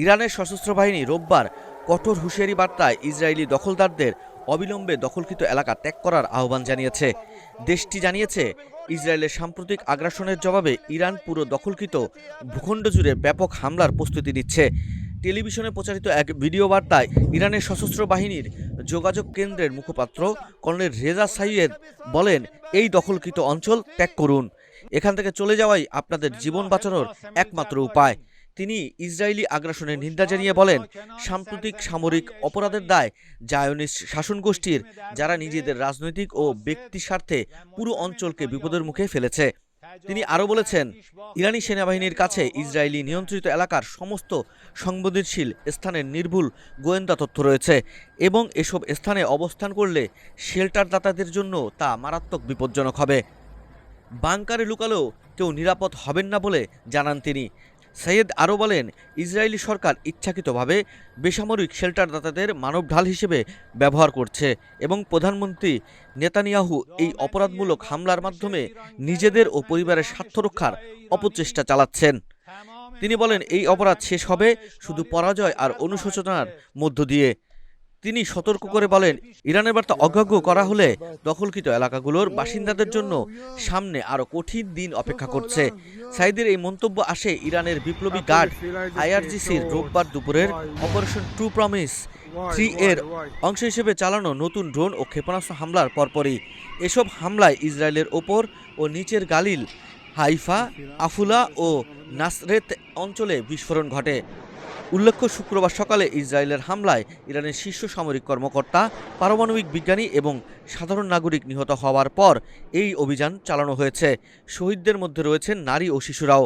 ইরানের সশস্ত্র বাহিনী রোববার কঠোর হুঁশিয়ারি বার্তায় ইসরায়েলি দখলদারদের অবিলম্বে দখলকৃত এলাকা ত্যাগ করার আহ্বান জানিয়েছে। দেশটি জানিয়েছে, ইসরায়েলের সাম্প্রতিক আগ্রাসনের জবাবে ইরান পুরো দখলকৃত ভূখণ্ড জুড়ে ব্যাপক হামলার প্রস্তুতি নিচ্ছে। টেলিভিশনে প্রচারিত এক ভিডিও বার্তায় ইরানের সশস্ত্র বাহিনীর যোগাযোগ কেন্দ্রের মুখপাত্র কর্নেল রেজা সাইয়েদ বলেন, এই দখলকৃত অঞ্চল ত্যাগ করুন, এখান থেকে চলে যাওয়াই আপনাদের জীবন বাঁচানোর একমাত্র উপায়। তিনি ইসরায়েলি আগ্রাসনের নিন্দা জানিয়ে বলেন, সাম্প্রতিক সামরিক অপরাধের দায় জায়োনিস্ট শাসন গোষ্ঠীর, যারা নিজেদের রাজনৈতিক ও ব্যক্তি স্বার্থে পুরো অঞ্চলকে বিপদের মুখে ফেলেছে। তিনি আরও বলেছেন, ইরানি সেনাবাহিনীর কাছে ইসরায়েলি নিয়ন্ত্রিত এলাকার সমস্ত সংবেদনশীল স্থানের নির্ভুল গোয়েন্দা তথ্য রয়েছে এবং এসব স্থানে অবস্থান করলে শেল্টারদাতাদের জন্য তা মারাত্মক বিপজ্জনক হবে। বাংকারে লুকালেও কেউ নিরাপদ হবেন না বলে জানান তিনি। সৈয়দ আরও বলেন, ইসরায়েলি সরকার ইচ্ছাকৃতভাবে বেসামরিক শেল্টারদাতাদের মানব ঢাল হিসেবে ব্যবহার করছে এবং প্রধানমন্ত্রী নেতানিয়াহু এই অপরাধমূলক হামলার মাধ্যমে নিজেদের ও পরিবারের স্বার্থ রক্ষার অপচেষ্টা চালাচ্ছেন। তিনি বলেন, এই অপরাধ শেষ হবে শুধু পরাজয় আর অনুশোচনার মধ্য দিয়ে। তিনি সতর্ক করে বলেন, ইরানের বার্তা অগ্রাহ্য করা হলে দখলকৃত এলাকাগুলোর বাসিন্দাদের জন্য সামনে আরও কঠিন দিন অপেক্ষা করছে। সাইদের এই মন্তব্য আসে ইরানের বিপ্লবী গার্ড আইআরজিসির রোববার দুপুরের অপারেশন ট্রু প্রমিস 3 এর অংশ হিসেবে চালানো নতুন ড্রোন ও ক্ষেপণাস্ত্র হামলার পরপরই। এসব হামলায় ইসরায়েলের ওপর ও নিচের গালিল, হাইফা, আফুলা ও নাসরেত অঞ্চলে বিস্ফোরণ ঘটে। উল্লেখ্য, শুক্রবার সকালে ইসরায়েলের হামলায় ইরানের শীর্ষ সামরিক কর্মকর্তা, পারমাণবিক বিজ্ঞানী এবং সাধারণ নাগরিক নিহত হওয়ার পর এই অভিযান চালানো হয়েছে। শহীদদের মধ্যে রয়েছেন নারী ও শিশুরাও।